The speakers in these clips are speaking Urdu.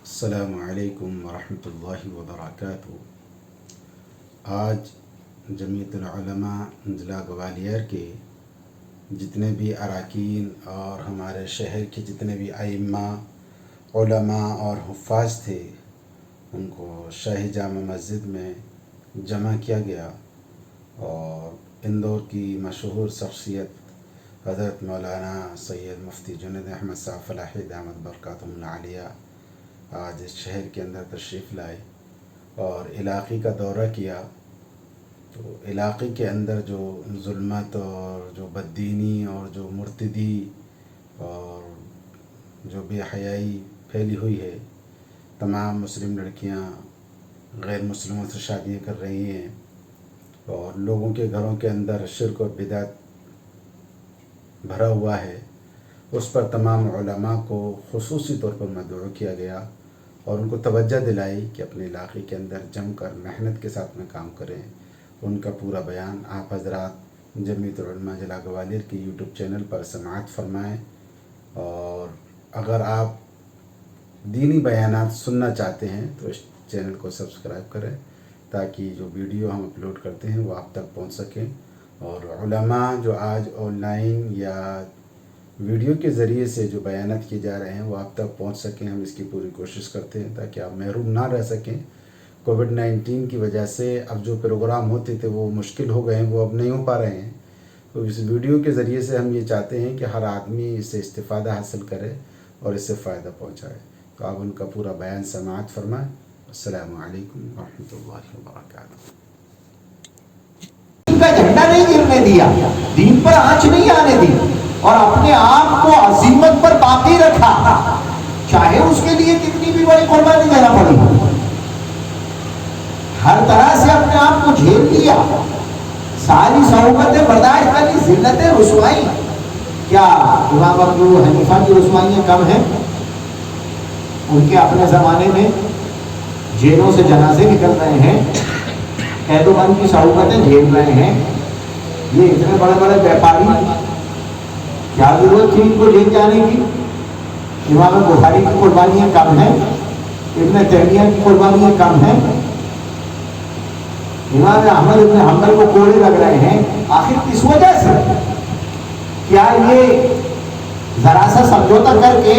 السلام علیکم ورحمۃ اللہ وبرکاتہ۔ آج جمعیت العلماء ضلع گوالیار کے جتنے بھی اراکین اور ہمارے شہر کے جتنے بھی ائمہ علماء اور حفاظ تھے ان کو شاہی جامع مسجد میں جمع کیا گیا اور اندور کی مشہور شخصیت حضرت مولانا سید مفتی جنید احمد صاحب فلاحی دامت برکاتہم العالیہ آج اس شہر کے اندر تشریف لائے اور علاقے کا دورہ کیا۔ تو علاقے کے اندر جو ظلمت اور جو بددینی اور جو مرتدی اور جو بے حیائی پھیلی ہوئی ہے، تمام مسلم لڑکیاں غیر مسلموں سے شادیاں کر رہی ہیں اور لوگوں کے گھروں کے اندر شرک و بدعت بھرا ہوا ہے، اس پر تمام علماء کو خصوصی طور پر مدعو کیا گیا اور ان کو توجہ دلائی کہ اپنے علاقے کے اندر جم کر محنت کے ساتھ میں کام کریں۔ ان کا پورا بیان آپ حضرات جمعیت العلماء ضلع گوالیار کی یوٹیوب چینل پر سماعت فرمائیں، اور اگر آپ دینی بیانات سننا چاہتے ہیں تو اس چینل کو سبسکرائب کریں تاکہ جو ویڈیو ہم اپلوڈ کرتے ہیں وہ آپ تک پہنچ سکیں، اور علماء جو آج آن لائن یا ویڈیو کے ذریعے سے جو بیانات کیے جا رہے ہیں وہ آپ تک پہنچ سکیں۔ ہم اس کی پوری کوشش کرتے ہیں تاکہ آپ محروم نہ رہ سکیں۔ کووڈ-19 کی وجہ سے اب جو پروگرام ہوتے تھے وہ مشکل ہو گئے ہیں، وہ اب نہیں ہو پا رہے ہیں، تو اس ویڈیو کے ذریعے سے ہم یہ چاہتے ہیں کہ ہر آدمی اس سے استفادہ حاصل کرے اور اس سے فائدہ پہنچائے۔ تو آپ ان کا پورا بیان سماعت فرمائیں۔ السلام علیکم ورحمۃ اللہ وبرکاتہ۔ دین کا جھنڈا نہیں گرنے دیا، دین پر آنچ نہیں آنے دی اور اپنے آپ کو عظیمت پر باقی رکھا، چاہے اس کے لیے کتنی بھی بڑی قربانی دینا پڑی، ہر طرح سے اپنے آپ کو جھیل لیا، ساری صعوبتیں برداشت کر لی، ذلتیں، رسوائی۔ کیا امام ابو حنیفہ کی رسوائیاں کم ہیں؟ ان کے اپنے زمانے میں جیلوں سے جنازے نکل رہے ہیں، قید و بند کی صعوبتیں جھیل رہے ہیں، یہ اتنے بڑے بڑے بیپاری، کیا ضرورت تھی ان کو جیل جانے کی؟ امام بخاری کی قربانیاں کم ہیں؟ ابن تیمیہ کی قربانیاں کم ہیں؟ امام احمد ابن حنبل کو کوڑے لگ رہے ہیں، آخر کس وجہ سے؟ کیا یہ ذرا سا سمجھوتا کر کے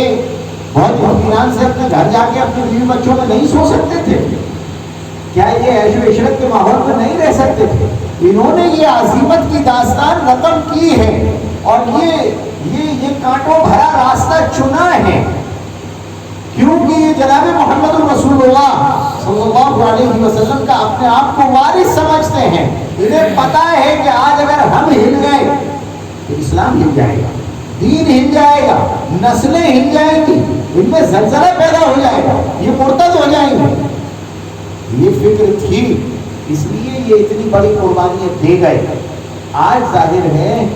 بہت اطمینان سے اپنے گھر جا کے اپنے بیوی بچوں میں نہیں سو سکتے تھے؟ کیا یہ عیش و عشرت کے ماحول میں نہیں رہ سکتے تھے؟ انہوں نے یہ عظیمت کی داستان رقم کی ہے اور یہ کانٹوں بھرا راستہ چنا ہے، کیونکہ یہ جناب محمد الرسول اللہ صلی اللہ علیہ وسلم کا اپنے آپ کو وارث سمجھتے ہیں۔ انہیں پتا ہے کہ آج اگر ہم ہل گئے تو اسلام ہل جائے گا، دین ہل جائے گا، نسلیں ہل جائیں گی، ان میں زلزلہ پیدا ہو جائے گا، یہ مرتد ہو جائیں گے۔ یہ فکر تھی، اس لیے یہ اتنی بڑی قربانیاں دے گئے۔ آج ظاہر ہے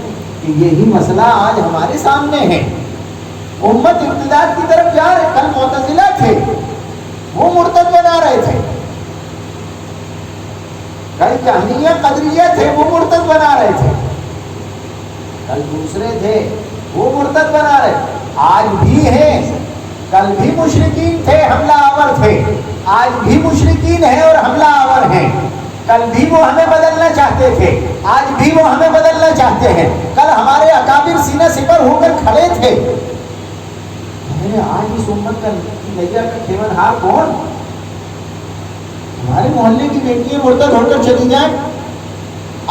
کہ یہی مسئلہ آج ہمارے سامنے ہے، امت ارتداد کی طرف جا رہے۔ کل معتزلہ تھے، وہ مرتد بنا رہے تھے، کل جہمیہ قدریہ تھے، وہ مرتد بنا رہے تھے، کل دوسرے تھے، وہ مرتد بنا رہے، آج بھی ہیں، کل بھی مشرکین تھے، حملہ آور تھے، آج بھی مشرکین ہیں اور حملہ آور ہیں، کل بھی وہ ہمیں بدلنا چاہتے تھے، آج بھی وہ ہمیں بدلنا چاہتے ہیں، کل ہمارے اکابر سینہ سپر ہو کر کھڑے تھے۔ آج اس امت کا نیا کا کھیون ہار کون؟ ہمارے محلے کی بیٹیاں مرتد ہو کر چلی جائیں۔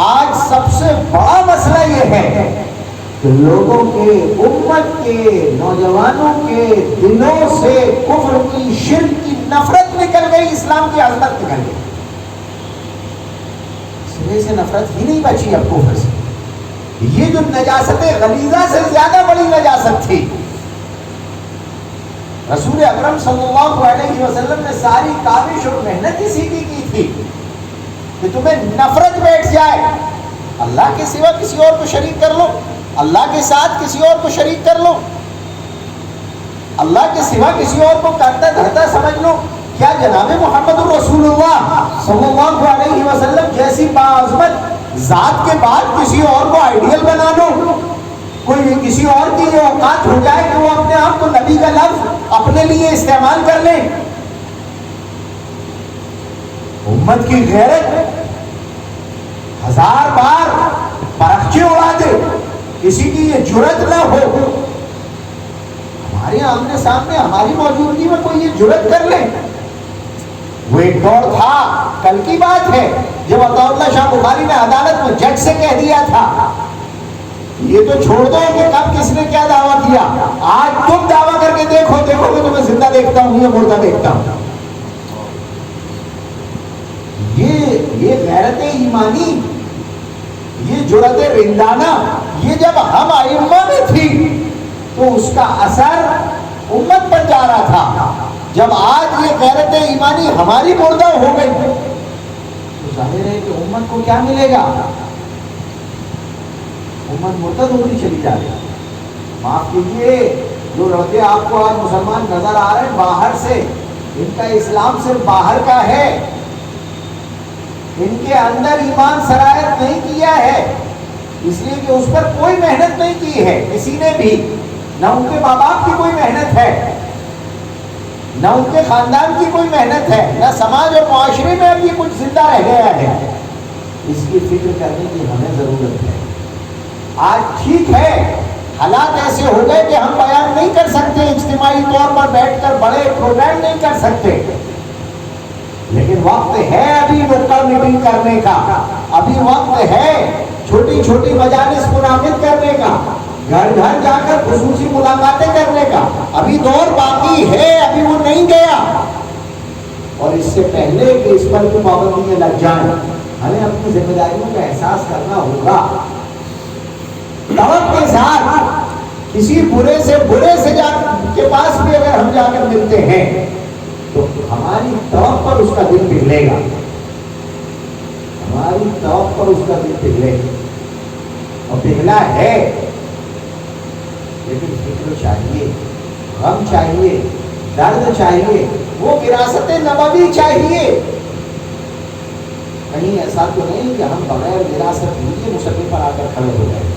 آج سب سے بڑا مسئلہ یہ ہے کہ لوگوں کے، امت کے، نوجوانوں کے دلوں سے کفر کی، شرک کی نفرت نکل گئی، اسلام کی عظمت نکل گئی، سرے سے نفرت ہی نہیں بچی اب کفر سے۔ یہ جو نجاست غلیظہ سے زیادہ بڑی نجاست تھی، رسول اکرم صلی اللہ علیہ وسلم نے ساری کاوش اور محنت اسی کی تھی کہ تمہیں نفرت بیٹھ جائے، اللہ کے سوا کسی اور کو شریک کر لو، اللہ کے ساتھ کسی اور کو شریک کر لو، اللہ کے سوا کسی اور کو کرتا دھرتا سمجھ لو۔ کیا جناب محمد الرسول اللہ صلی اللہ علیہ وسلم جیسی باعظمت ذات کے بعد کسی اور کو آئیڈیل بنا لو؟ کوئی کسی اور کی یہ اوقات ہو جائے کہ وہ اپنے آپ کو نبی کا لفظ اپنے لیے استعمال کر لیں، امت کی غیرت ہزار بار پرخچے اڑا دے، کسی کی یہ جرت نہ ہو ہمارے آمنے سامنے ہماری موجودگی میں کوئی یہ جرت کر لے۔ وہ ایک دور تھا، کل کی بات ہے، جب عطا اللہ شاہ بخاری نے عدالت میں جج سے کہہ دیا تھا یہ تو چھوڑ دو کہ کب کس نے کیا دعویٰ کیا، آج تم دعویٰ کر کے دیکھو کہ تمہیں زندہ دیکھتا ہوں یا مردہ دیکھتا ہوں۔ یہ غیرت ایمانی، یہ جرأت رندانہ، یہ جب ہم ائمہ میں تھی تو اس کا اثر امت پر جا رہا تھا۔ جب آج یہ غیرت ایمانی ہماری مردہ ہو گئی تو ظاہر ہے کہ امت کو کیا ملے گا؟ امت مرتد ہوتی چلی جا رہی ہے۔ معاف کیجیے، جو لڑکے آپ کو آج مسلمان نظر آ رہے ہیں باہر سے، ان کا اسلام صرف باہر کا ہے، ان کے اندر ایمان سرایت نہیں کیا ہے، اس لیے کہ اس پر کوئی محنت نہیں کی ہے کسی نے بھی، نہ ان کے ماں باپ کی کوئی محنت ہے، نہ ان کے خاندان کی کوئی محنت ہے، نہ سماج اور معاشرے میں اب یہ کچھ زندہ رہ گیا ہے۔ اس کی فکر کرنے کی ہمیں ضرورت ہے۔ آج ٹھیک ہے حالات ایسے ہو گئے کہ ہم بیان نہیں کر سکتے، اجتماعی طور پر بیٹھ کر بڑے پروگرام نہیں کر سکتے، لیکن وقت ہے ابھی نکڑ میٹنگ کرنے کا، ابھی وقت ہے چھوٹی چھوٹی مجالس منعقد کرنے کا، گھر گھر جا کر خصوصی ملاقاتیں کرنے کا، ابھی دور باقی ہے، ابھی وہ نہیں گیا۔ اور اس سے پہلے کہ اس پر کوئی پابندیاں لگ جائیں، ہمیں اپنی ذمہ داریوں کا احساس کرنا ہوگا۔ توقع کے ساتھ کسی برے سے کے پاس بھی اگر ہم جا کر ملتے ہیں تو ہماری توقع پر اس کا دل پگھلے گا، ہماری توقع پر اس کا دل پگھلے گا، اور پگھلا ہے۔ لیکن فکر چاہیے، غم چاہیے، درد چاہیے، وہ وراثت نبوی چاہیے۔ کہیں ایسا تو نہیں کہ ہم بغیر وراثت لیے مسلم پر آ کر کھڑے ہو گئے۔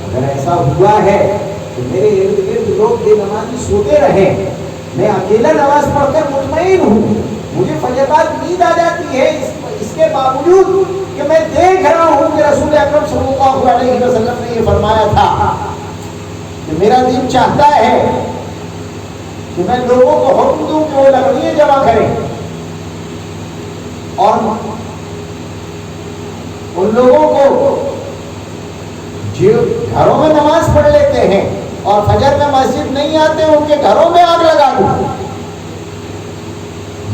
اگر ایسا ہوا ہے تو میرے ارد گرد لوگ بے نمازی سوتے رہے، میں اکیلا نماز پڑھ کر مطمئن ہوں، مجھے فجر بعد نیند آ جاتی ہے، اس کے باوجود کہ میں دیکھ رہا ہوں کہ رسول اکرم صلی اللہ علیہ وسلم نے یہ فرمایا تھا کہ میرا دین چاہتا ہے کہ میں لوگوں کو حکم دوں کہ وہ لکڑیاں جمع کریں، اور ان لوگوں کو جو گھروں میں نماز پڑھ لیتے ہیں اور فجر میں مسجد نہیں آتے ان کے گھروں میں آگ لگا دوں۔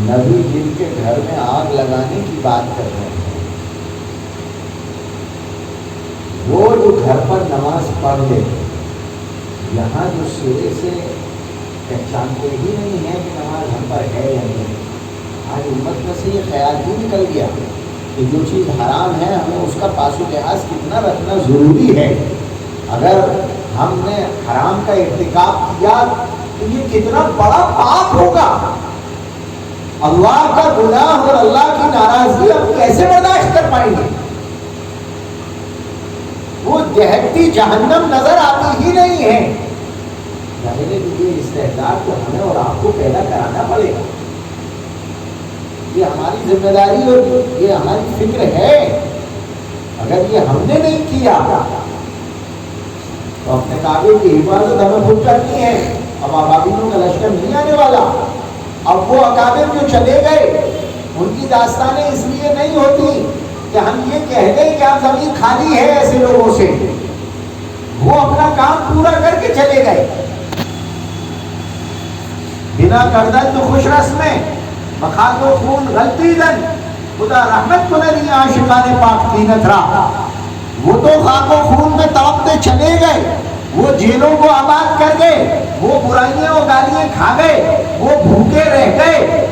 نبی جن کے گھر میں آگ لگانے کی بات کر رہے ہیں، وہ جو گھر پر نماز پڑھ لے، یہاں جو سرے سے پہچانتے ہی نہیں ہے کہ نماز ہم پر ہے یا نہیں۔ آج امت میں سے یہ خیال ہی نکل گیا کہ جو چیز حرام ہے ہمیں اس کا پاس و لحاظ کتنا رکھنا ضروری ہے۔ اگر ہم نے حرام کا ارتکاب کیا تو یہ کتنا بڑا پاپ ہوگا، اللہ کا گناہ اور اللہ کی ناراضگی ہم کیسے برداشت کر پائیں گے؟ وہ دہتی جہنم نظر آتی ہی نہیں ہے۔ ظاہر ہے کہ یہ استحضار تو ہمیں اور آپ کو پیدا کرانا پڑے گا، یہ ہماری ذمہ داری اور یہ ہماری فکر ہے۔ اگر یہ ہم نے نہیں کیا تو اپنے کعبے کی حفاظت ہمیں خود کرنی ہے۔ اب ابابیلوں کا لشکر نہیں آنے والا، اب وہ اکابر جو چلے گئے ان کی داستانیں اس لیے نہیں ہوتی کہ ہم یہ کہہ دیں کہ اب زمین خالی ہے ایسے لوگوں سے، وہ اپنا کام پورا کر کے چلے گئے بنا کردن تو خوش رسمیں، بخاک و خون غلطی دن، خدا رحمت کو نہیں عاشقان پاک دینت را۔ وہ تو خاک و خون میں تڑپتے چلے گئے، وہ جیلوں کو آباد کر گئے، وہ برائیاں اور گالیاں کھا گئے، وہ بھوکے رہ گئے،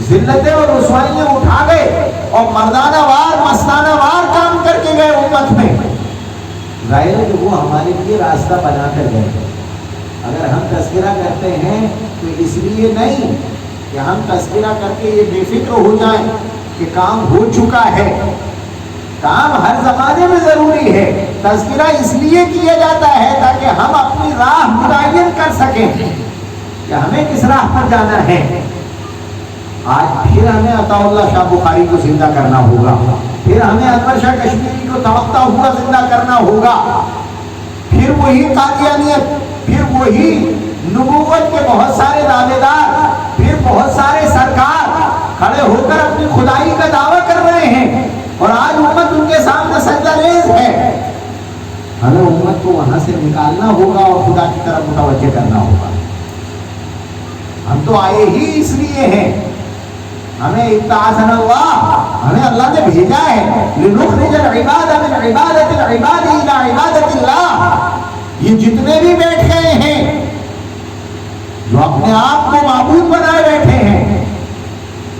ذلتیں اور رسوائیاں اٹھا گئے، اور مردانہ وار مستانہ وار کام کر کے گئے امت میں۔ ظاہر ہے کہ وہ ہمارے لیے راستہ بنا کر گئے۔ اگر ہم تذکرہ کرتے ہیں تو اس لیے نہیں کہ ہم تذکرہ کر کے یہ بے فکر ہو جائیں کہ کام ہو چکا ہے۔ کام ہر زمانے میں ضروری ہے، تذکرہ اس لیے کیا جاتا ہے تاکہ ہم اپنی راہ متعین کر سکیں کہ ہمیں کس راہ پر جانا ہے۔ آج پھر ہمیں عطا اللہ شاہ بخاری کو زندہ کرنا ہوگا، پھر ہمیں انور شاہ کشمیری کو تڑپتا ہوا زندہ کرنا ہوگا، پھر وہی قادیانیت، پھر وہی نبوت کے بہت سارے دعوے دار، پھر بہت سارے سرکار کھڑے ہو کر اپنی خدائی کا دعویٰ کر رہے ہیں، اور آج امت ان کے سامنے سجدہ ریز ہے۔ ہمیں امت کو وہاں سے نکالنا ہوگا اور خدا کی طرف متوجہ کرنا ہوگا۔ ہم تو آئے ہی اس لیے ہیں، ہمیں ابتعاثنا اللہ، ہمیں اللہ نے بھیجا ہے لنخرج العباد من عبادت العباد الى عبادت اللہ۔ یہ جتنے بھی بیٹھ گئے ہیں جو اپنے آپ کو معبود بنائے بیٹھے ہیں،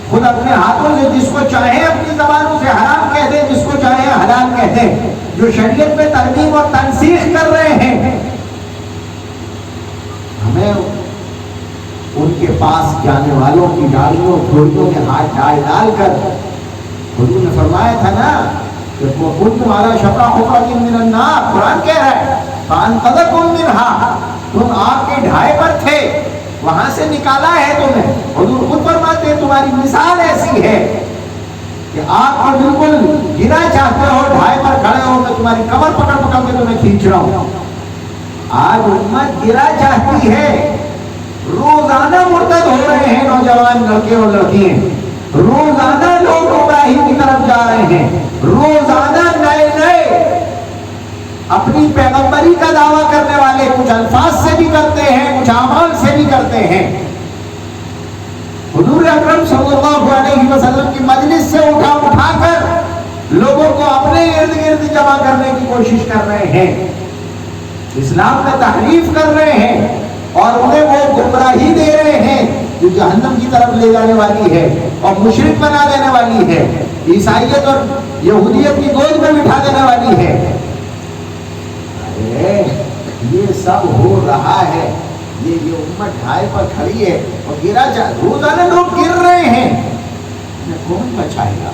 خود اپنے ہاتھوں سے جس کو چاہے اپنی زبانوں سے حرام کہہ دیں، جس کو چاہے حلال کہہ دیں، جو شریعت میں ترمیم اور تنسیخ کر رہے ہیں، ہمیں ان کے پاس جانے والوں کی ڈالیوں گھوڑیوں میں ہاتھ ڈال کر، حضور نے فرمایا تھا نا کہ وَكُنْتُمْ عَلَىٰ شَفَا حُفْرَةٍ مِّنَ النَّارِ، قرآن کہہ رہا ہے فَأَنْقَذَكُم مِّنْهَا، تم آگ کے ڈھائے پر تھے، وہاں سے نکالا ہے تمہیں۔ حضور خود فرماتے ہیں تمہاری مثال ایسی ہے کہ آپ کو بالکل گرا چاہتے ہو، ڈھائے پر کھڑے ہو، میں تمہاری کمر پکڑ پکڑ کے تمہیں کھینچ رہا ہوں۔ آج امت گرا چاہتی ہے، روزانہ مرتد ہو رہے ہیں نوجوان لڑکے اور لڑکیاں، روزانہ لوگ گمراہی کی طرف جا رہے ہیں، روزانہ نئے نئے اپنی پیغمبری کا دعویٰ کرنے والے کچھ الفاظ سے بھی کرتے ہیں، کچھ اعمال سے بھی کرتے ہیں۔ حضور اکرم صلی اللہ علیہ وسلم کی مجلس سے اٹھا کر لوگوں کو اپنے ارد گرد جمع کرنے کی کوشش کر رہے ہیں، اسلام میں تحریف کر رہے ہیں، اور انہیں وہ گمراہی دے رہے ہیں جو جہنم کی طرف لے جانے والی ہے اور مشرک بنا دینے والی ہے، عیسائیت اور یہودیت کی گود میں بٹھا دینے والی ہے۔ یہ سب ہو رہا ہے، یہ امت ڈھائے پر کھڑی ہے اور گرا روزانہ لوگ گر رہے ہیں، انہیں کون بچائے گا؟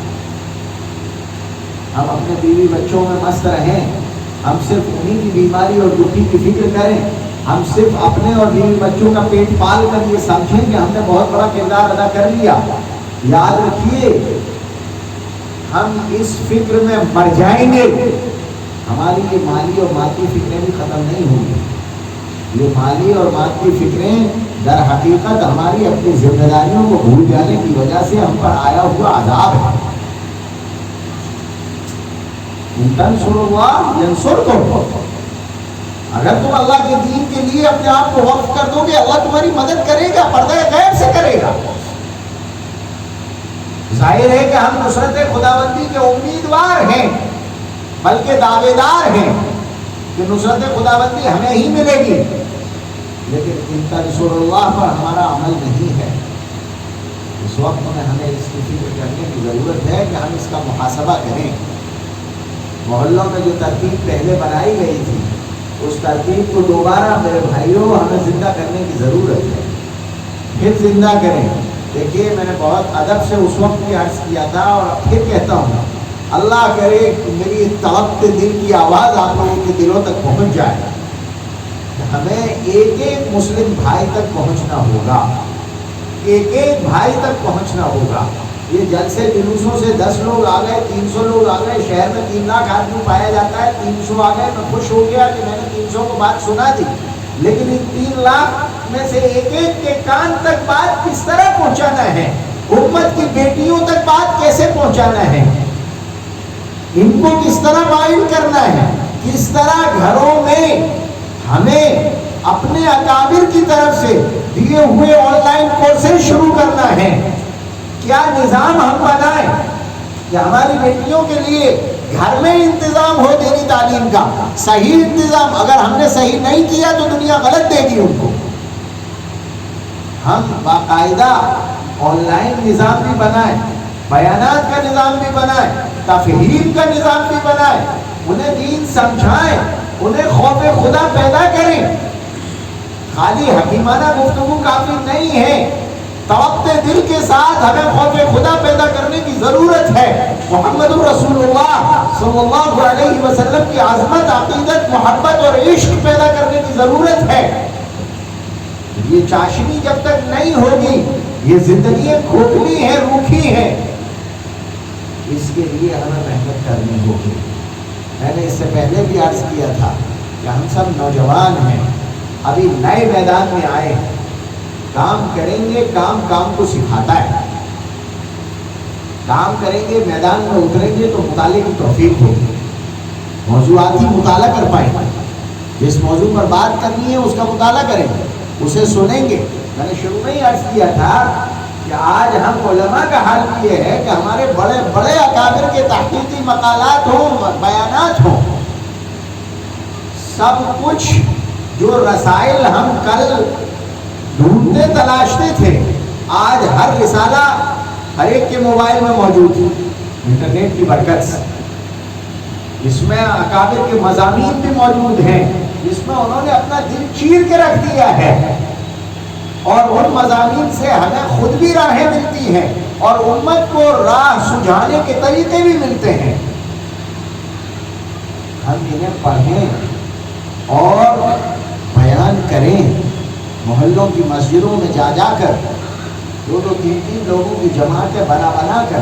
ہم اپنے بیوی بچوں میں مست رہیں، ہم صرف انہی کی بیماری اور دکھی کی فکر کریں، ہم صرف اپنے اور بیوی بچوں کا پیٹ پال کر یہ سمجھیں کہ ہم نے بہت بڑا کردار ادا کر لیا۔ یاد رکھیے ہم اس فکر میں مر جائیں گے، ہماری یہ مالی اور مادی فکریں بھی ختم نہیں ہوں گی۔ یہ مالی اور مادی فکریں در حقیقت ہماری اپنی ذمہ داریوں کو بھول جانے کی وجہ سے ہم پر آیا ہوا عذاب ہے۔ ان تنصروا اللہ ینصرکم، اگر تم اللہ کے دین کے لیے اپنے آپ کو وقف کر دو گے، اللہ تمہاری مدد کرے گا، پردہ غیب سے کرے گا۔ ظاہر ہے کہ ہم نصرت خداوندی کے امیدوار ہیں، بلکہ دعوے دار ہیں کہ نصرت خداوندی ہمیں ہی ملے گی، لیکن ان تنصر اللہ پر ہمارا عمل نہیں ہے۔ اس وقت میں ہمیں اس کی فکر کرنے کی ضرورت ہے کہ ہم اس کا محاسبہ کریں۔ محلوں میں جو ترتیب پہلے بنائی گئی تھی، اس ترتیب کو دوبارہ میرے بھائیوں ہمیں زندہ کرنے کی ضرورت ہے، پھر زندہ کریں۔ دیکھیے میں نے بہت ادب سے اس وقت بھی عرض کیا تھا اور پھر کہتا ہوں، اللہ کرے کہ میری تڑپتے دل کی آواز آپ لوگوں کے دلوں تک پہنچ جائے۔ ہمیں ایک ایک مسلم بھائی تک پہنچنا ہوگا، ایک ایک بھائی تک پہنچنا ہوگا۔ یہ جلسے جلوسوں سے 10 لوگ آ گئے، 300 لوگ آ گئے، شہر میں 3 لاکھ آدمی پایا جاتا ہے، 300 آ گئے، میں خوش ہو گیا کہ میں نے 300 کو بات سنا دی، لیکن ان 3 لاکھ میں سے ایک ایک کے کان تک بات کس طرح پہنچانا ہے، امت کی بیٹیوں تک بات کیسے پہنچانا ہے، ان کو کس طرح مائل کرنا ہے، کس طرح گھروں میں ہمیں اپنے اکابر کی طرف سے دیے ہوئے آن لائن کورسز شروع کرنا ہے، کیا نظام ہم بنائیں کہ ہماری بیٹیوں کے لیے گھر میں انتظام ہو دینی تعلیم کا صحیح انتظام۔ اگر ہم نے صحیح نہیں کیا تو دنیا غلط دے گی ان کو۔ ہم باقاعدہ آن لائن نظام بھی بنائیں، بیانات کا نظام بھی بنائیں، تفہیم کا نظام بھی بنائیں، انہیں دین سمجھائیں، انہیں خوف خدا پیدا کریں۔ خالی حکیمانہ گفتگو کافی نہیں ہے، تڑپتے دل کے ساتھ ہمیں خوف خدا پیدا کرنے کی ضرورت ہے۔ محمد رسول اللہ صلی اللہ علیہ وسلم کی عظمت، عقیدت، محبت اور عشق پیدا کرنے کی ضرورت ہے۔ یہ چاشنی جب تک نہیں ہوگی یہ زندگی کھوکھلی ہے، روکھی ہے، اس کے لیے ہمیں محنت کرنی ہوگی۔ میں نے اس سے پہلے بھی عرض کیا تھا کہ ہم سب نوجوان ہیں، ابھی نئے میدان میں آئے ہیں، کام کریں گے، کام کو سکھاتا ہے، کام کریں گے، میدان میں اتریں گے تو مطالعے کی توفیق ہوگی، موضوعاتی مطالعہ کر پائیں گے، جس موضوع پر بات کرنی ہے اس کا مطالعہ کریں گے، اسے سنیں گے۔ میں نے شروع میں ہی عرض کیا تھا کہ آج ہم علماء کا حال یہ ہے کہ ہمارے بڑے بڑے اکابر کے تحقیقی مقالات ہوں، بیانات ہوں، سب کچھ جو رسائل ہم کل ڈھونڈتے تلاشتے تھے، آج ہر رسالہ ہر ایک کے موبائل میں موجود ہے، انٹرنیٹ کی برکت سے۔ اس میں اکابر کے مضامین بھی موجود ہیں جس میں انہوں نے اپنا دل چیر کے رکھ دیا ہے، اور ان مضامین سے ہمیں خود بھی راہیں ملتی ہیں اور امت کو راہ سجھانے کے طریقے بھی ملتے ہیں۔ ہم انہیں پڑھیں اور بیان کریں، محلوں کی مسجدوں میں جا کر 2-3 لوگوں کی جماعتیں بنا کر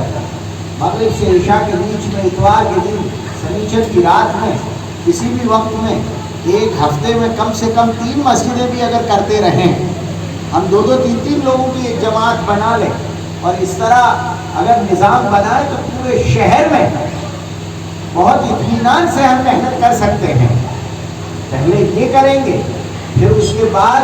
مغرب سے عشاء کے بیچ میں، اتوار کے دن، سنیچر کی رات میں، کسی بھی وقت میں، ایک ہفتے میں کم سے کم 3 مسجدیں بھی اگر کرتے رہیں، ہم 2-3 لوگوں کی ایک جماعت بنا لیں، اور اس طرح اگر نظام بنائے تو پورے شہر میں بہت اطمینان سے ہم محنت کر سکتے ہیں۔ پہلے یہ کریں گے، پھر اس کے بعد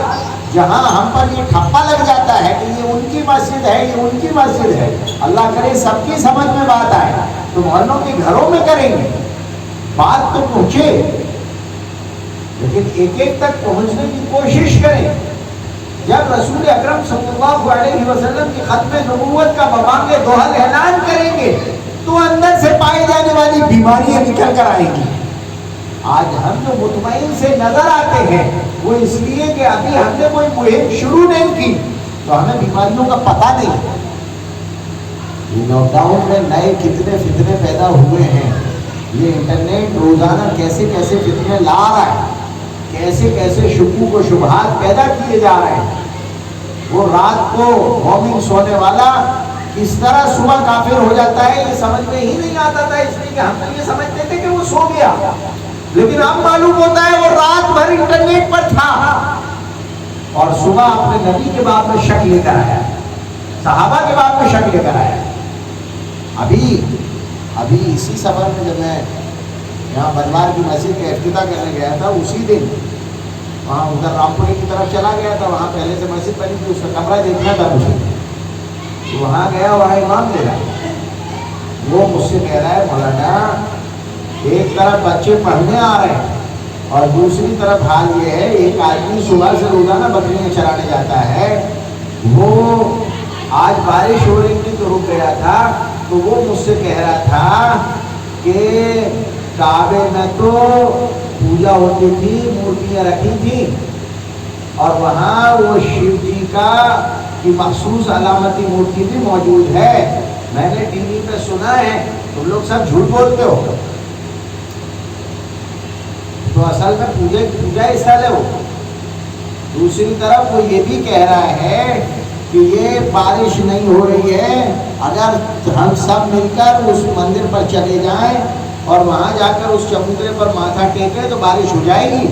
جہاں ہم پر یہ ٹھپا لگ جاتا ہے کہ یہ ان کی مسجد ہے، یہ ان کی مسجد ہے، اللہ کرے سب کی سمجھ میں بات آئے تو محلوں کے گھروں میں کریں گے، بات تو پہنچے، لیکن ایک تک پہنچنے کی کوشش کریں۔ جب رسول اکرم صلی اللہ علیہ وسلم کی ختم نبوت کا بمانگ دوحل اعلان کریں گے تو اندر سے پائی جانے والی بیماریاں نکل کر آئیں گی۔ آج ہم جو مطمئن سے نظر آتے ہیں وہ اس لیے کہ ابھی ہم نے کوئی مہم شروع نہیں کی تو ہمیں بیماریوں کا پتہ نہیں۔ یہ لاک ڈاؤن میں نئے کتنے فتنے پیدا ہوئے ہیں، یہ انٹرنیٹ روزانہ کیسے فتنے لا رہا ہے، کیسے شکوک و شبہات پیدا کیے جا رہے ہیں۔ وہ رات کو مومن سونے والا کس طرح صبح کافر ہو جاتا ہے یہ سمجھ میں ہی نہیں آتا تھا، اس لیے کہ ہم تو یہ سمجھتے تھے کہ وہ سو گیا، لیکن اب معلوم ہوتا ہے وہ رات بھر انٹرنیٹ پر تھا اور صبح اپنے نبی کے باب میں شک لے کر آیا، صحابہ کے باب میں شک لے کر آیا۔ ابھی اسی سفر میں جب میں یہاں بنوار کی مسجد کا افتتاح کرنے گیا تھا، اسی دن وہاں ادھر رامپوری کی طرف چلا گیا تھا، وہاں پہلے سے مسجد بنی تھی، اس کا کمرہ دیکھنا تھا مجھے، تو وہاں گیا، وہاں امام دے رہا، وہ مجھ سے کہہ رہا ہے مولانا ایک طرف بچے پڑھنے آ رہے ہیں اور دوسری طرف حال یہ ہے ایک آدمی صبح سے روزانہ بکریاں چرانے جاتا ہے، وہ آج بارش ہو رہی تھی تو رک گیا تھا، تو وہ مجھ سے کہہ رہا تھا کہ کعبے میں تو پوجا ہوتی تھی، مورتیاں رکھی تھی اور وہاں وہ شیو جی کی مخصوص علامتی مورتی بھی موجود ہے، میں نے ٹی وی پہ سنا ہے، تم لوگ سب جھوٹ بولتے ہو، تو اصل میں پوجا استھل ہے وہ۔ دوسری طرف وہ یہ بھی کہہ رہا ہے کہ یہ بارش نہیں ہو رہی ہے، اگر ہم سب مل کر اس مندر پر چلے جائیں اور وہاں جا کر اس چبوترے پر ماتھا ٹیکیں تو بارش ہو جائے گی۔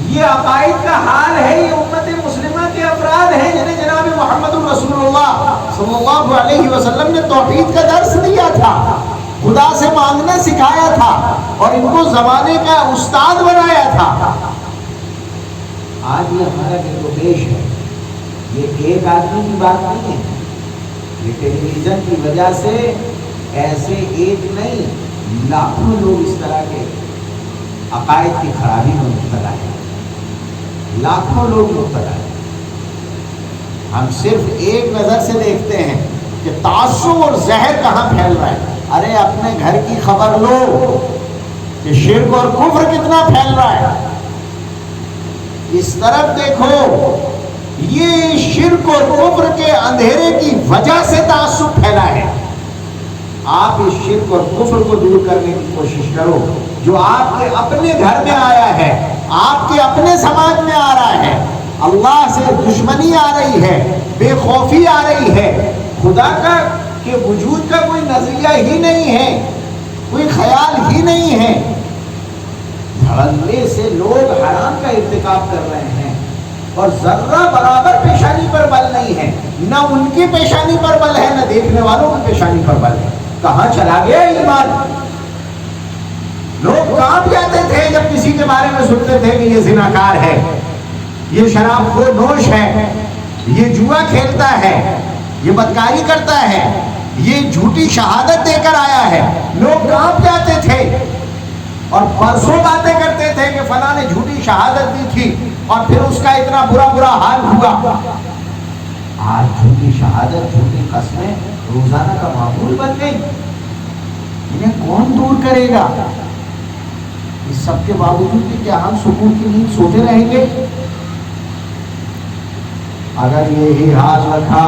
یہ عقائد کا حال ہے، یہ امت مسلمہ کے افراد ہیں جنہیں جناب محمد رسول اللہ صلی اللہ علیہ وسلم نے توحید کا درس دیا تھا، خدا سے مانگنا سکھایا تھا اور ان کو زمانے کا استاد بنایا تھا۔ آج یہ ہمارا گردوپیش ہے، یہ ایک آدمی کی بات نہیں ہے، یہ ٹیلی ویژن کی وجہ سے ایسے ایک نہیں لاکھوں لوگ اس طرح کے عقائد کی خرابی میں مبتلا ہے، لاکھوں لوگ مبتلا ہیں۔ ہم صرف ایک نظر سے دیکھتے ہیں کہ تعصب اور زہر کہاں پھیل رہا ہے، ارے اپنے گھر کی خبر لو کہ شرک اور کفر کتنا پھیل رہا ہے، اس طرف دیکھو، یہ شرک اور کفر کے اندھیرے کی وجہ سے تعصب پھیلا ہے۔ آپ اس شرک اور کفر کو دور کرنے کی کوشش کرو جو آپ کے اپنے گھر میں آیا ہے، آپ کے اپنے سماج میں آ رہا ہے، اللہ سے دشمنی آ رہی ہے، بے خوفی آ رہی ہے، خدا کا کہ وجود کا کوئی نظریہ ہی نہیں ہے، کوئی خیال ہی نہیں ہے، دھڑلے سے لوگ حرام کا ارتکاب کر رہے ہیں اور ذرہ برابر پیشانی پر بل نہیں ہے، نہ ان کی پیشانی پر بل ہے نہ دیکھنے والوں کی پیشانی پر بل ہے۔ کہاں چلا گیا ایمان؟ لوگ کانپ جاتے تھے جب کسی کے بارے میں سنتے تھے کہ یہ زناکار ہے، یہ شراب خور نوش ہے، یہ جوا کھیلتا ہے، یہ بدکاری کرتا ہے، یہ جھوٹی شہادت دے کر آیا ہے، لوگ کانپ جاتے تھے اور پرسوں باتیں کرتے تھے کہ فلاں نے جھوٹی شہادت دی تھی اور پھر اس کا اتنا برا حال ہوا۔ آج جھوٹی شہادت، جھوٹی قسمیں روزانہ کا معمول بن گئی، انہیں کون دور کرے گا؟ اس سب کے باوجود بھی کیا ہم سکون کی نیند سوتے رہیں گے؟ اگر یہی حال رکھا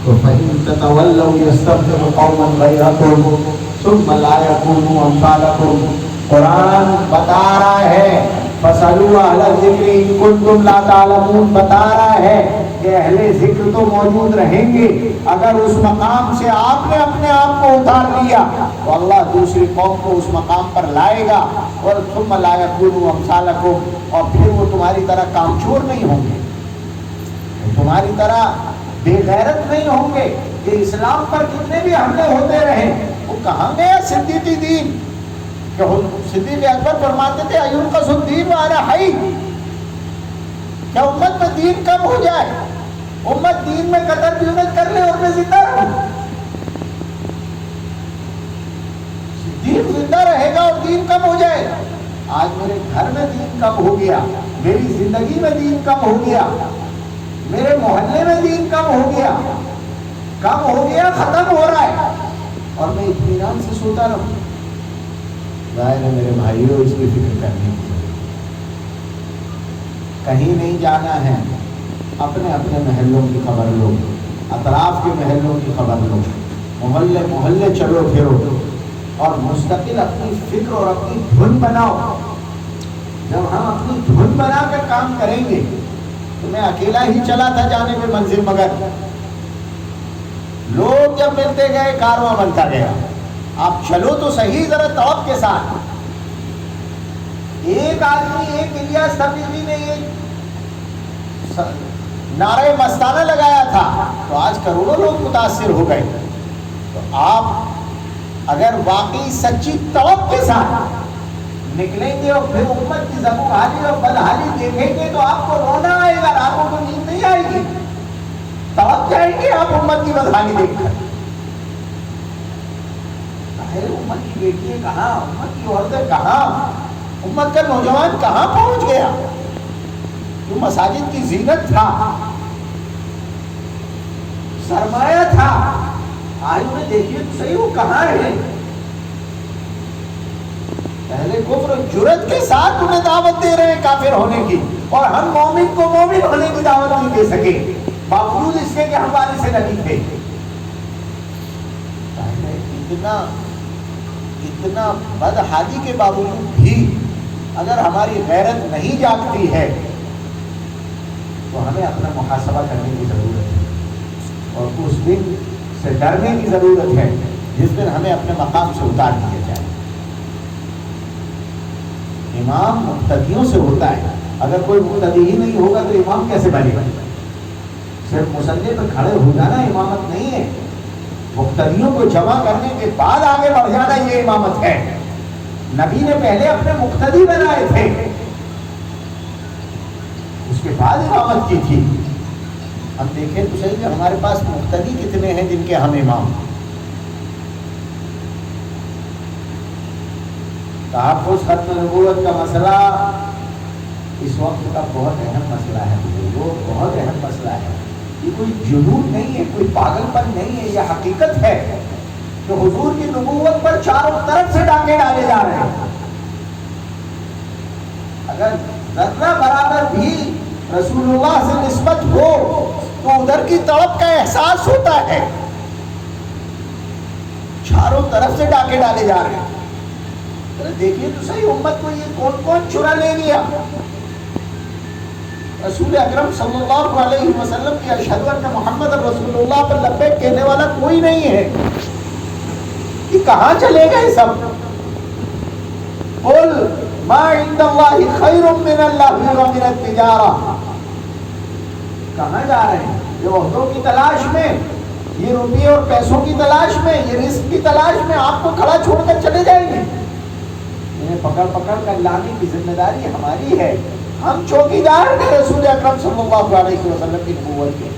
تو فَإِن تَتَوَلَّوْا يَسْتَبْدِلْ قَوْمًا غَيْرَكُمْ ثُمَّ لَا يَكُونُوا أَمْثَالَكُمْ۔ قرآن بتا رہا ہے فَاسْأَلُوا أَهْلَ الذِّكْرِ إِن كُنتُمْ لَا تَعْلَمُونَ، بتا رہا ہے کہ اہل ذکر تو موجود رہیں گے، اگر اس مقام سے آپ نے اپنے آپ کو اتار لیا تو اللہ دوسری قوم کو اس مقام پر لائے گا، اور ثُمَّ لَا يَكُونُوا أَمْثَالَكُمْ، اور پھر وہ تمہاری طرح کامچور نہیں ہوں گے، تمہاری طرح بے غیرت نہیں ہوں گے کہ اسلام پر کتنے بھی حملے ہوتے رہے۔ وہ کہاں گیا صدیقی دین؟ کہ صدیق اکبر فرماتے تھے ایُنقص الدین وأنا حی، کیا امت میں دین کم ہو جائے؟ امت دین میں قدر بیونت کر لے اور میں زندہ رہوں؟ دین زندہ رہے گا اور دین کم ہو جائے گا۔ آج میرے گھر میں دین کم ہو گیا، میری زندگی میں دین کم ہو گیا، میرے محلے میں دین کم ہو گیا، ختم ہو رہا ہے، اور میں اطمینان سے سوتا رہوں۔ ظاہر ہے میرے بھائیوں، اس کی فکر کرنے کی ضرورت، کہیں نہیں جانا ہے، اپنے اپنے محلوں کی خبر لو، اطراف کے محلوں کی خبر لو، محلے محلے چلو پھرو اور مستقل اپنی فکر اور اپنی دھن بناؤ۔ جب ہم اپنی دھن بنا کر کام کریں گے تو میں اکیلا ہی چلا تھا جانے میں منزل، مگر لوگ جب ملتے گئے کارواں بنتا گیا۔ آپ چلو تو صحیح ذرا توقع کے ساتھ۔ ایک آدمی، ایک الیاس تبلیغی نے ایک نعرہ مستانہ لگایا تھا تو آج کروڑوں لوگ متاثر ہو گئے۔ تو آپ اگر واقعی سچی توقع کے ساتھ نکلیں گے اور پھر امت کی زبونحالی اور بدحالی دیکھیں گے تو آپ کو رونا آئے گا، راتوں کو نیند نہیں آئے گی، تڑپ جائیں گے آپ امت کی بدحالی دیکھ کر۔ امت کی بیٹیاں کہاں، امت کی عورتیں کہاں، امت کا نوجوان کہاں پہنچ گیا؟ جو مساجد کی زینت تھا، سرمایہ تھا، آج انہیں دیکھیے تو صحیح وہ کہاں ہے؟ پہلے کفر جرت کے ساتھ انہیں دعوت دے رہے ہیں کافر ہونے کی، اور ہم مومن کو مومن ہونے کی دعوت نہیں دے سکے، باوجود اس کے کہ ہم وارث نبی تھے۔ اتنا بدحالی کے باوجود بھی اگر ہماری غیرت نہیں جاگتی ہے تو ہمیں اپنا محاسبہ کرنے کی ضرورت ہے، اور اس دن سے ڈرنے کی ضرورت ہے جس دن ہمیں اپنے مقام سے اتار دیا جائے۔ امام مقتدیوں سے ہوتا ہے، اگر کوئی مقتدی ہی نہیں ہوگا تو امام کیسے بنے گا؟ صرف مصلی پر کھڑے ہو جانا امامت نہیں ہے، مقتدیوں کو جمع کرنے کے بعد آگے بڑھ جانا یہ امامت ہے۔ نبی نے پہلے اپنے مقتدی بنائے تھے، اس کے بعد امامت کی تھی۔ ہم دیکھیں تو صحیح کہ ہمارے پاس مقتدی کتنے ہیں جن کے ہم امام۔ تحفظ ختم نبوت کا مسئلہ اس وقت کا بہت اہم مسئلہ ہے، وہ بہت اہم مسئلہ ہے۔ یہ کوئی جنون نہیں ہے، کوئی پاگل پن نہیں ہے، یہ حقیقت ہے کہ حضور کی نبوت پر چاروں طرف سے ڈاکے ڈالے جا رہے ہیں۔ اگر ذرہ برابر بھی رسول اللہ سے نسبت ہو تو ادھر کی طرف کا احساس ہوتا ہے، چاروں طرف سے ڈاکے ڈالے جا رہے ہیں۔ دیکھیے تو صحیح امت کو یہ کون کون چرا لے گیا؟ رسول اکرم صلی اللہ علیہ وسلم کی اشہد ان محمد رسول اللہ پر لبیک کہنے والا کوئی نہیں ہے. یہ کہاں چلے گئے سب؟ قل ما عند اللہ خیر من اللہ ومن التجارہ. کہاں جا رہے ہیں؟ یہ عہدوں کی تلاش میں، یہ روپیے اور پیسوں کی تلاش میں، یہ رزق کی تلاش میں آپ کو کھڑا چھوڑ کر چلے جائیں گے. انہیں پکڑ پکڑ کر لانے کی ذمہ داری ہماری ہے. ہم چوکیدار ہیں رسول اکرم صلی اللہ علیہ وسلم کی نبوت کے.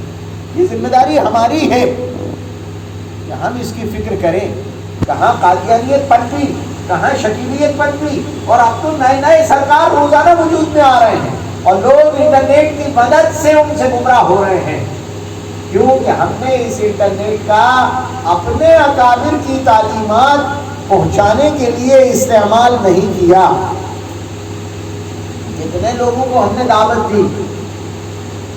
یہ ذمہ داری ہماری ہے کہ ہم اس کی فکر کریں. کہاں قادیانیت پٹ گئی، کہاں شکیلیت پٹ گئی، اور اب تو نئے نئے سرکار روزانہ وجود میں آ رہے ہیں اور لوگ انٹرنیٹ کی مدد سے ان سے گمراہ ہو رہے ہیں. کیونکہ ہم نے اس انٹرنیٹ کا اپنے اکابر کی تعلیمات پہنچانے کے لیے استعمال نہیں کیا. جتنے لوگوں کو ہم نے دعوت دی،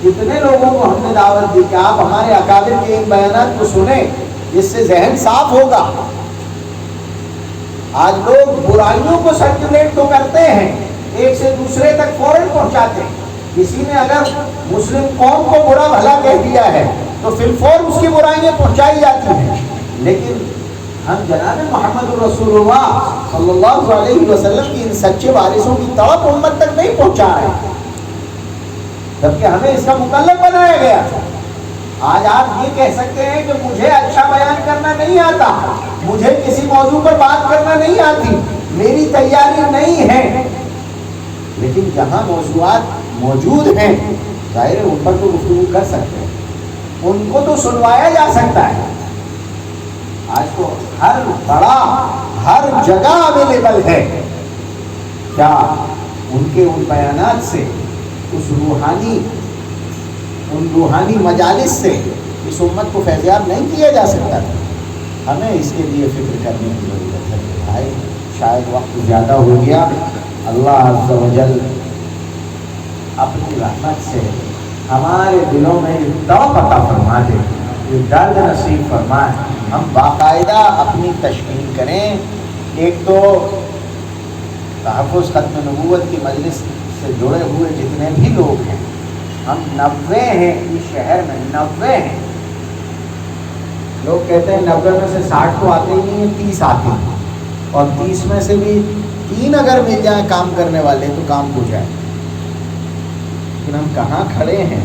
جتنے لوگوں کو ہم نے دعوت دی کہ آپ ہمارے اکابر کے ان بیانات کو سنیں، جس سے ذہن صاف ہوگا. آج لوگ برائیوں کو سرکولیٹ تو کرتے ہیں، ایک سے دوسرے تک فوراً پہنچاتے ہیں. کسی نے اگر مسلم قوم کو برا بھلا کہہ دیا ہے تو فی الفور اس کی برائیاں پہنچائی جاتی ہیں. لیکن ہم جناب محمد رسول اللہ صلی اللہ علیہ وسلم کی ان سچے وارثوں کی طرف امت تک نہیں پہنچا رہے، جبکہ ہمیں اس کا مکلف بنایا گیا. آج آپ یہ کہہ سکتے ہیں کہ مجھے اچھا بیان کرنا نہیں آتا، مجھے کسی موضوع پر بات کرنا نہیں آتی، میری تیاری نہیں ہے. لیکن جہاں موضوعات موجود ہیں ظاہر ہے ان پر تو گفتگو کر سکتے ہیں، ان کو تو سنوایا جا سکتا ہے. آج تو ہر بڑا ہر جگہ اویلیبل ہے. کیا ان کے ان بیانات سے، ان روحانی مجالس سے اس امت کو فیضیاب نہیں کیا جا سکتا تھا؟ ہمیں اس کے لیے فکر کرنے کی ضرورت ہے. بھائی شاید وقت زیادہ ہو گیا. اللہ عز و جل اپنی رحمت سے ہمارے دلوں میں تڑپ عطا فرما دے، یہ درد نصیب فرمائے. ہم باقاعدہ اپنی تشکیل کریں. ایک تو تحفظ ختم نبوت کی مجلس سے جڑے ہوئے جتنے بھی لوگ ہیں، ہم 90 ہیں اس شہر میں، 90 ہیں. لوگ کہتے ہیں 90 میں سے 60 تو آتے ہی نہیں ہیں، 30 آتے ہیں، اور 30 میں سے بھی 3 اگر مل جائیں کام کرنے والے تو کام ہو جائے. لیکن ہم کہاں کھڑے ہیں؟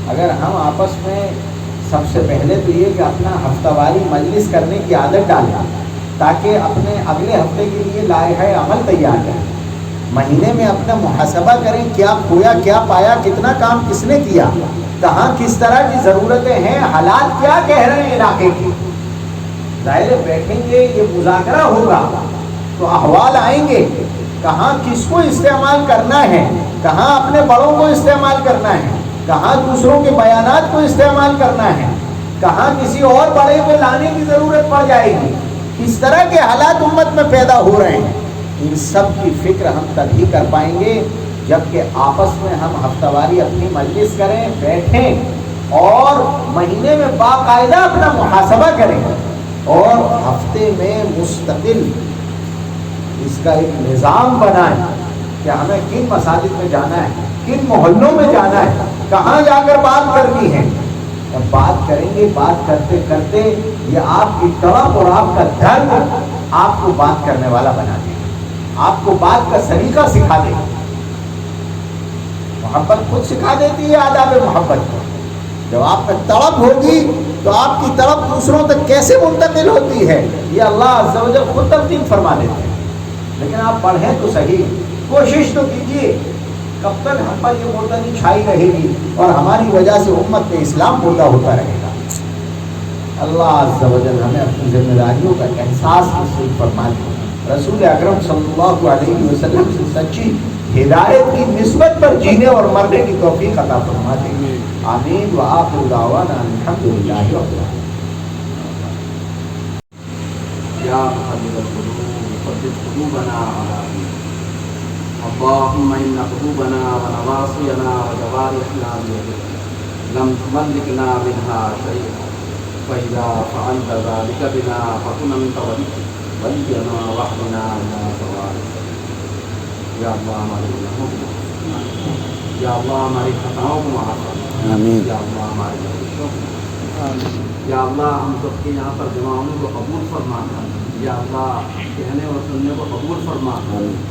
اگر ہم آپس میں سب سے پہلے تو یہ کہ اپنا ہفتہ واری مجلس کرنے کی عادت ڈالیں تاکہ اپنے اگلے ہفتے کے لیے لائحہ عمل تیار کریں. مہینے میں اپنا محاسبہ کریں، کیا کھویا، کیا پایا، کتنا کام کس نے کیا، کہاں کس طرح کی ضرورتیں ہیں، حالات کیا کہہ رہے ہیں علاقے کے. ظاہر بیٹھیں گے، یہ مذاکرہ ہوگا تو احوال آئیں گے، کہاں کس کو استعمال کرنا ہے، کہاں اپنے بڑوں کو استعمال کرنا ہے، کہاں دوسروں کے بیانات کو استعمال کرنا ہے، کہاں کسی اور بڑے کو لانے کی ضرورت پڑ جائے گی. اس طرح کے حالات امت میں پیدا ہو رہے ہیں. ان سب کی فکر ہم تبھی کر پائیں گے جبکہ آپس میں ہم ہفتہ واری اپنی مجلس کریں، بیٹھیں اور مہینے میں باقاعدہ اپنا محاسبہ کریں اور ہفتے میں مستقل اس کا ایک نظام بنائیں کہ ہمیں کن مساجد میں جانا ہے، کن محلوں میں جانا ہے، کہاں جا کر بات کرنی ہے. جب بات کریں گے، بات کرتے کرتے یہ آپ کی طرف اور آپ کا درد آپ کو بات کرنے والا بنا دے گا، آپ کو بات کا سلیقہ سکھا دے گا. محبت خود سکھا دیتی ہے آداب محبت کو. جب آپ میں طلب ہوگی تو آپ کی طلب دوسروں تک کیسے منتقل ہوتی ہے یہ اللہ عز و جل خود تلقین فرما دیتے ہیں. لیکن آپ پڑھیں تو صحیح، کوشش تو کیجیے. کب تک ہم پر یہ مردنی چھائی رہے گی اور ہماری وجہ سے امت میں اسلام مردہ ہوتا رہے گا. اللہ عز و جل ہمیں اپنی ذمہ داریوں کا احساس نصیب فرما دے. رسول اکرم صلی اللہ علیہ وسلم سے سچی ہدایت کی نسبت پر جینے اور مرنے کی توفیق عطا فرما دے. آمین. وآخر دعوانا الحمدللہ رب العالمین. یا مقلب القلوب ثبت قلوبنا علی دینک. اللهم إن قلوبنا ونواصينا وجوارحنا بيدك لم تملكنا منها شيئا فإذا فعلت ذلك بنا فكن أنت ولينا واهدنا إلى سواء السبيل. يا الله یا اللہ ہماری خطاؤں کو معاف فرما، آمین۔ یا اللہ ہماری کوششوں کو، یا اللہ ہم سب کے یہاں پر جمع ہونے کو قبول فرما، یا اللہ کہنے اور سننے کو قبول فرما،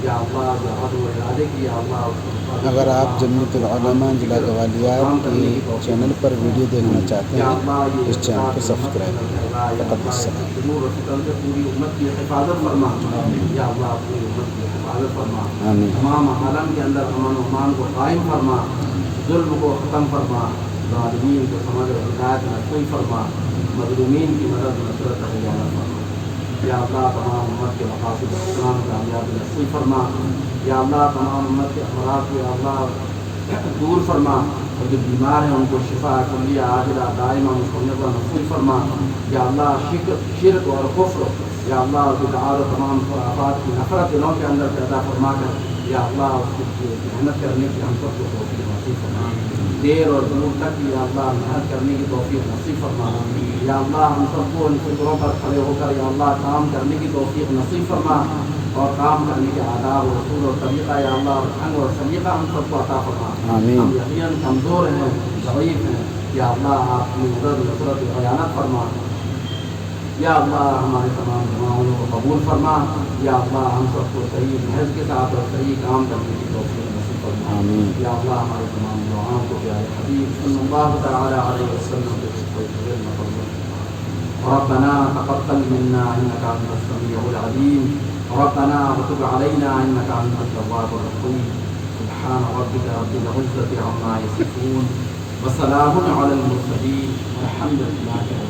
یا اللہ جو عہد و ارادے کی یا اللہ اس کو اگر آپ جمعیت العلماء ضلع گوالیار کے چینل پر ویڈیو دیکھنا چاہتے ہیں اس چینل کو سبسکرائب کریں۔ تقدس السلام۔ نور و فتن سے پوری امت کی حفاظت فرما، یا اللہ پوری امت کی حفاظت فرما، آمین۔ تمام عالم کے اندر امن و امان کو قائم فرما، ظلم کو ختم فرما، ظالمین کو سمجھ و ہدایت نصیب فرما، مظلومین کی مدد نصرت عطا فرما، یا اللہ تمام امت کے مقاصد اسلام کامیابی نصیب فرما، یا اللہ تمام امت کے امراض کو یا اللہ دور فرما، اور جو بیمار ہیں ان کو شفا کلیہ عاجلہ دائمہ مستمرہ نصیب فرما، یا اللہ شرک اور کفر یا اللہ بدعات و تمام خرافات کی نفرت دلوں کے اندر پیدا فرما کر یا اللہ اس کی محنت کرنے کی ہم سب کو توفیق نصیب فرما، دیر اور دور تک یا اللہ محنت کرنے کی توفیق نصیب فرما، یا اللہ ہم سب کو ان فکروں پر کھڑے ہو کر یا اللہ کام کرنے کی توفیق نصیب فرما، اور کام کرنے کے آداب و اصول اور طریقہ یا اللہ ڈھنگ اور سلیقہ ہم سب کو عطا فرما۔ آمین۔ ہم یقیناً کمزور ہیں، ضعیف ہیں، یا اللہ آپ کی مدد نصرت غیانت فرما، یا اللہ ہمارے تمام دعاؤں کو قبول فرما، یا اللہ ہم سب کو صحیح محض کے ساتھ اور صحیح کام کرنے کی توفیق نصیب فرما، آمین۔ یا اللہ ہمارے تمام دعاؤں کو پیارے حبیب صلی اللہ تعالی علیہ وسلم کے قبول فرما۔ ربنا تقبل منا انك انت السميع العليم، ربنا وتب علينا انك انت التواب الرحيم، سبحان ربك رب العزة عما يصفون وسلام على المرسلين والحمد لله رب العالمين۔